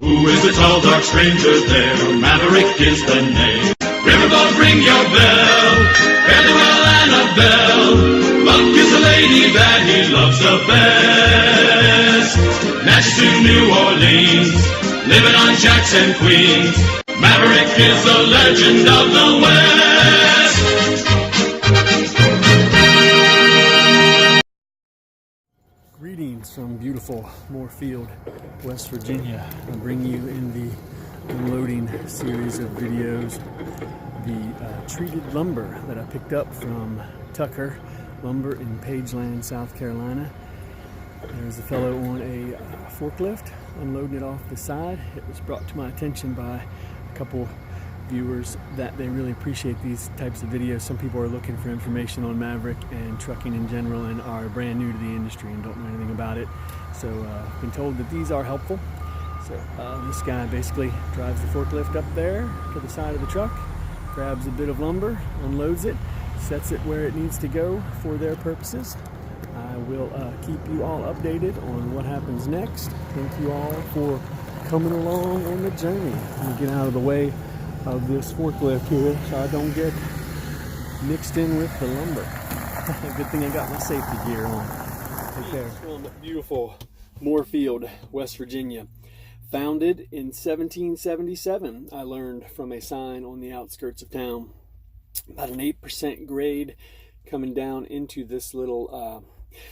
Who is the tall, dark stranger there? Maverick is the name. Riverboat, ring your bell. Fare thee well, Annabelle. Buck is the lady that he loves the best. Match to New Orleans, living on Jacks and Queens. Maverick is the legend of the West. Greetings from beautiful Moorefield, West Virginia. I bring you in the unloading series of videos the treated lumber that I picked up from Tucker Lumber in Pageland, South Carolina. There's a fellow on a forklift unloading it off the side. It was brought to my attention by a couple viewers that they really appreciate these types of videos. Some people are looking for information on Maverick and trucking in general and are brand new to the industry and don't know anything about it. So I've been told that these are helpful. So this guy basically drives the forklift up there to the side of the truck, grabs a bit of lumber, unloads it, sets it where it needs to go for their purposes. I will keep you all updated on what happens next. Thank you all for coming along on the journey. Let me get out of the way of this forklift here so I don't get mixed in with the lumber. Good thing I got my safety gear on. Take care. From beautiful Moorefield, West Virginia. Founded in 1777, I learned from a sign on the outskirts of town. About an 8% grade coming down into this little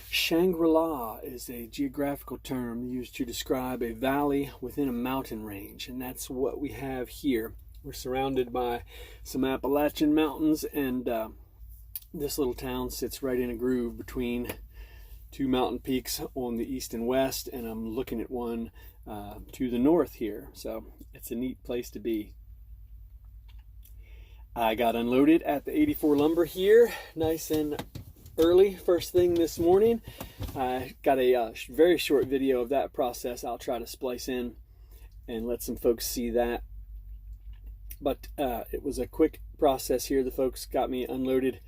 Shangri-La is a geographical term used to describe a valley within a mountain range, and that's what we have here. We're surrounded by some Appalachian mountains, and this little town sits right in a groove between two mountain peaks on the east and west, and I'm looking at one to the north here, so it's a neat place to be. I got unloaded at the 84 Lumber here, nice and early, first thing this morning. I got a very short video of that process. I'll try to splice in and let some folks see that. But it was a quick process here. The folks got me unloaded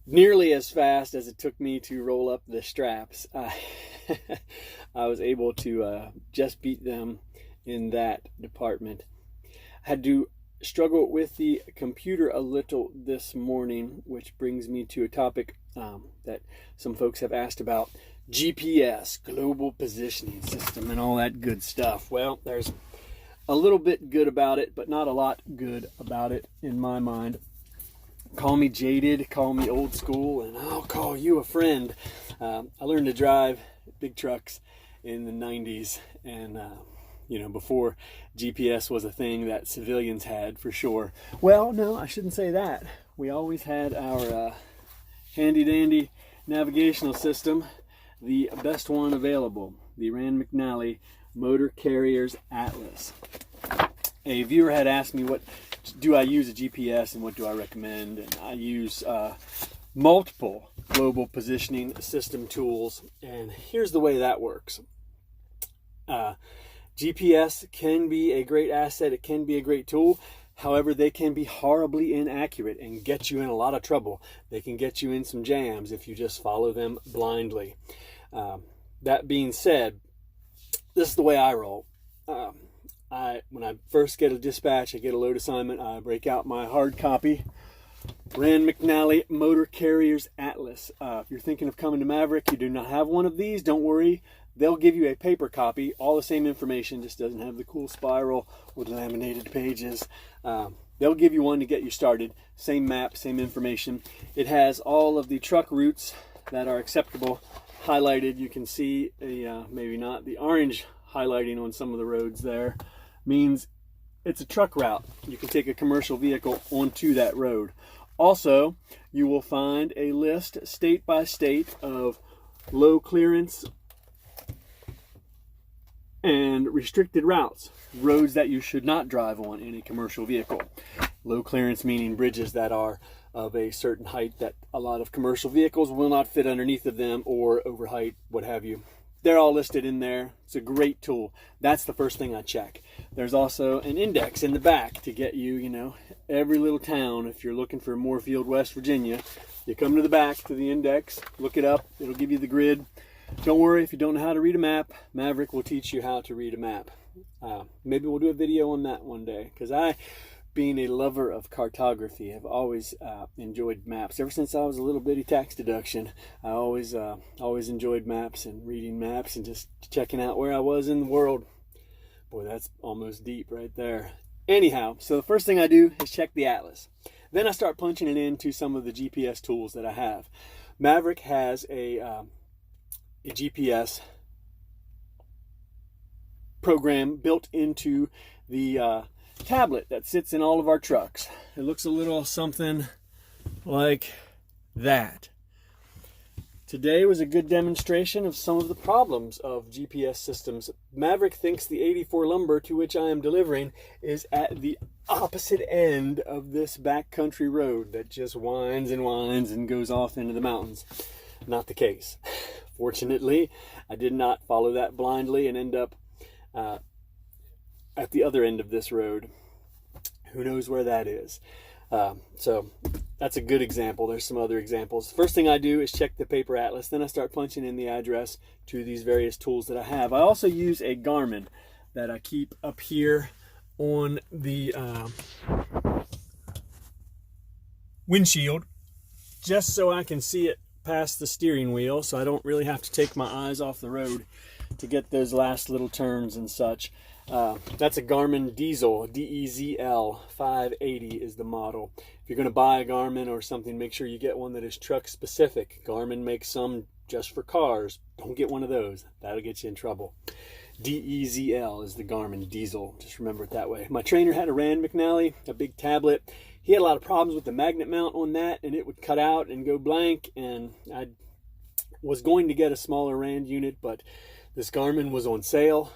nearly as fast as it took me to roll up the straps. I was able to just beat them in that department. I had to struggle with the computer a little this morning, which brings me to a topic that some folks have asked about: GPS, Global Positioning System, and all that good stuff. Well, there's a little bit good about it, but not a lot good about it in my mind. Call me jaded, call me old school, and I'll call you a friend. I learned to drive big trucks in the 90s, and before GPS was a thing that civilians had, for sure. Well, no, I shouldn't say that. We always had our handy-dandy navigational system, the best one available, the Rand McNally Motor Carriers Atlas. A viewer had asked me, what do I use a GPS and what do I recommend? And I use multiple global positioning system tools, and here's the way that works. GPS can be a great asset, it can be a great tool. However, they can be horribly inaccurate and get you in a lot of trouble. They can get you in some jams if you just follow them blindly. That being said, this is the way I roll. When I first get a dispatch, I get a load assignment, I break out my hard copy, Rand McNally Motor Carriers Atlas. If you're thinking of coming to Maverick, you do not have one of these, don't worry. They'll give you a paper copy, all the same information, just doesn't have the cool spiral with laminated pages. They'll give you one to get you started. Same map, same information. It has all of the truck routes that are acceptable highlighted. You can see maybe not the orange highlighting on some of the roads there means it's a truck route. You can take a commercial vehicle onto that road. Also, you will find a list state by state of low clearance and restricted routes, roads that you should not drive on in a commercial vehicle. Low clearance meaning bridges that are of a certain height that a lot of commercial vehicles will not fit underneath of them, or over height, what have you. They're all listed in there. It's a great tool. That's the first thing I check. There's also an index in the back to get you, every little town. If you're looking for Moorefield, West Virginia, you come to the back to the index, look it up, it'll give you the grid. Don't worry if you don't know how to read a map, Maverick will teach you how to read a map. Maybe we'll do a video on that one day, because being a lover of cartography, have always enjoyed maps. Ever since I was a little bitty tax deduction, I always enjoyed maps and reading maps and just checking out where I was in the world. Boy, that's almost deep right there. Anyhow, so the first thing I do is check the atlas. Then I start punching it into some of the GPS tools that I have. Maverick has a GPS program built into the tablet that sits in all of our trucks. It looks a little something like that. Today was a good demonstration of some of the problems of GPS systems. Maverick thinks the 84 lumber to which I am delivering is at the opposite end of this backcountry road that just winds and winds and goes off into the mountains. Not the case. Fortunately, I did not follow that blindly and end up at the other end of this road. Who knows where that is? So that's a good example. There's some other examples. First thing I do is check the paper atlas. Then I start punching in the address to these various tools that I have. I also use a Garmin that I keep up here on the windshield, just so I can see it past the steering wheel, so I don't really have to take my eyes off the road to get those last little turns and such. That's a Garmin Diesel, D-E-Z-L 580 is the model. If you're going to buy a Garmin or something, make sure you get one that is truck specific. Garmin makes some just for cars. Don't get one of those. That'll get you in trouble. D-E-Z-L is the Garmin Diesel. Just remember it that way. My trainer had a Rand McNally, a big tablet. He had a lot of problems with the magnet mount on that, and it would cut out and go blank, and I was going to get a smaller Rand unit, but this Garmin was on sale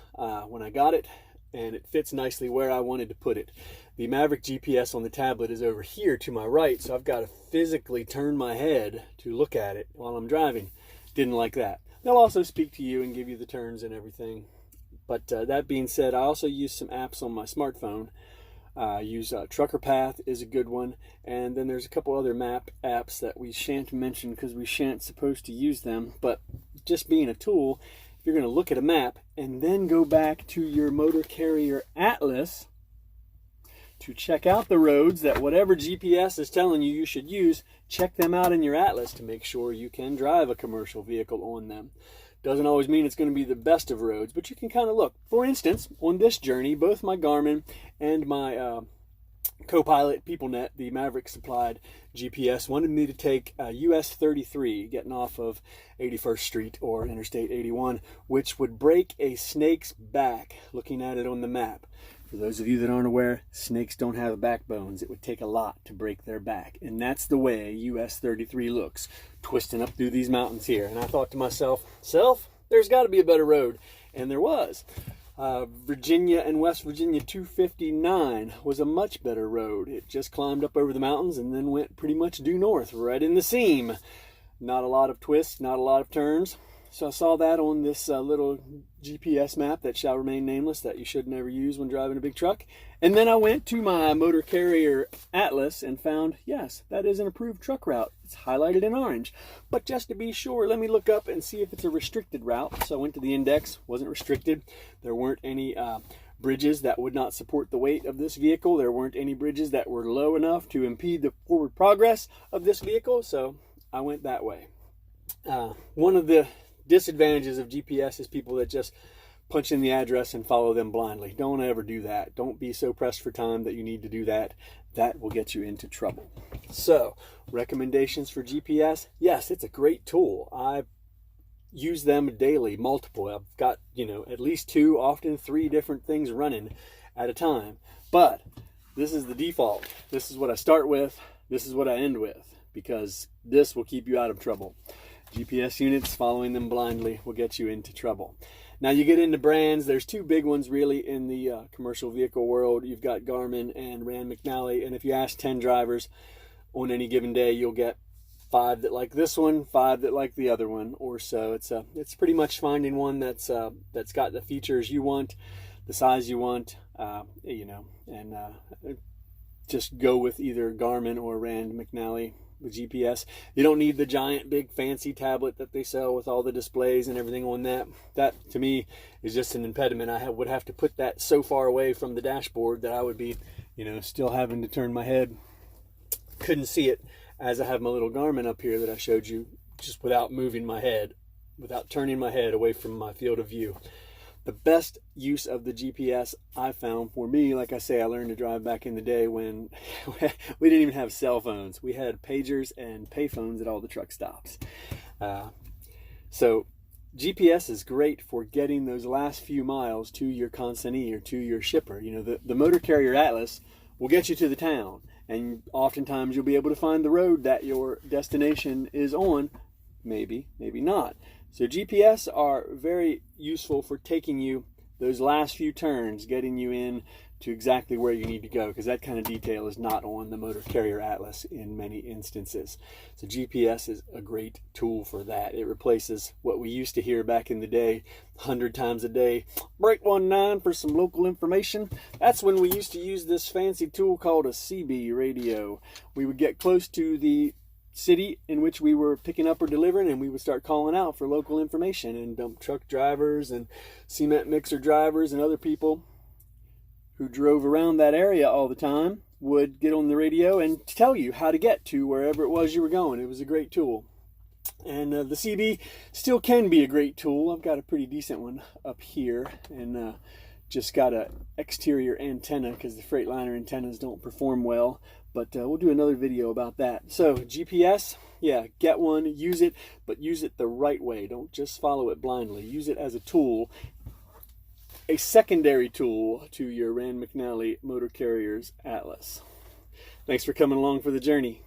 when I got it, and it fits nicely where I wanted to put it. The Maverick GPS on the tablet is over here to my right, so I've got to physically turn my head to look at it while I'm driving. Didn't like that. They'll also speak to you and give you the turns and everything. But that being said, I also use some apps on my smartphone. I use Trucker Path is a good one, and then there's a couple other map apps that we shan't mention because we shan't supposed to use them, but just being a tool, if you're going to look at a map and then go back to your motor carrier atlas to check out the roads that whatever GPS is telling you should use, check them out in your atlas to make sure you can drive a commercial vehicle on them. Doesn't always mean it's going to be the best of roads, but you can kind of look. For instance, on this journey, both my Garmin and my co-pilot PeopleNet, the Maverick supplied GPS, wanted me to take US 33 getting off of 81st Street or Interstate 81, which would break a snake's back, looking at it on the map. For those of you that aren't aware, snakes don't have backbones. It would take a lot to break their back. And that's the way US 33 looks, twisting up through these mountains here. And I thought to myself, there's got to be a better road. And there was. Virginia and West Virginia 259 was a much better road. It just climbed up over the mountains and then went pretty much due north, right in the seam. Not a lot of twists, not a lot of turns. So I saw that on this little GPS map that shall remain nameless that you should never use when driving a big truck. And then I went to my motor carrier atlas and found, yes, that is an approved truck route. It's highlighted in orange. But just to be sure, let me look up and see if it's a restricted route. So I went to the index, wasn't restricted. There weren't any bridges that would not support the weight of this vehicle. There weren't any bridges that were low enough to impede the forward progress of this vehicle. So I went that way. One of the disadvantages of GPS is people that just punch in the address and follow them blindly. Don't ever do that. Don't be so pressed for time that you need to do that. That will get you into trouble. So, recommendations for GPS? Yes, it's a great tool. I use them daily, multiple. I've got, at least 2, often 3 different things running at a time. But this is the default. This is what I start with. This is what I end with, because this will keep you out of trouble. GPS units, following them blindly will get you into trouble. Now you get into brands. There's 2 big ones really in the commercial vehicle world. You've got Garmin and Rand McNally, and if you ask 10 drivers on any given day, you'll get 5 that like this one, 5 that like the other one, or so. It's pretty much finding one that's got the features you want, the size you want, and just go with either Garmin or Rand McNally. with GPS. You don't need the giant big fancy tablet that they sell with all the displays and everything on that. That to me is just an impediment. I would have to put that so far away from the dashboard that I would be, you know, still having to turn my head. Couldn't see it as I have my little Garmin up here that I showed you, just without moving my head, without turning my head away from my field of view. The best use of the GPS I found for me, like I say, I learned to drive back in the day when we didn't even have cell phones. We had pagers and payphones at all the truck stops. So GPS is great for getting those last few miles to your consignee or to your shipper. You know, the motor carrier atlas will get you to the town, and oftentimes you'll be able to find the road that your destination is on. Maybe, maybe not. So GPS are very useful for taking you those last few turns, getting you in to exactly where you need to go, because that kind of detail is not on the motor carrier atlas in many instances. So GPS is a great tool for that. It replaces what we used to hear back in the day 100 times a day. Break 19 for some local information. That's when we used to use this fancy tool called a CB radio. We would get close to the city in which we were picking up or delivering, and we would start calling out for local information, and dump truck drivers and cement mixer drivers and other people who drove around that area all the time would get on the radio and tell you how to get to wherever it was you were going. It was a great tool. And the CB still can be a great tool. I've got a pretty decent one up here, and just got a exterior antenna because the Freightliner antennas don't perform well, but we'll do another video about that. So GPS, yeah, get one, use it, but use it the right way. Don't just follow it blindly. Use it as a tool, a secondary tool to your Rand McNally Motor Carriers Atlas. Thanks for coming along for the journey.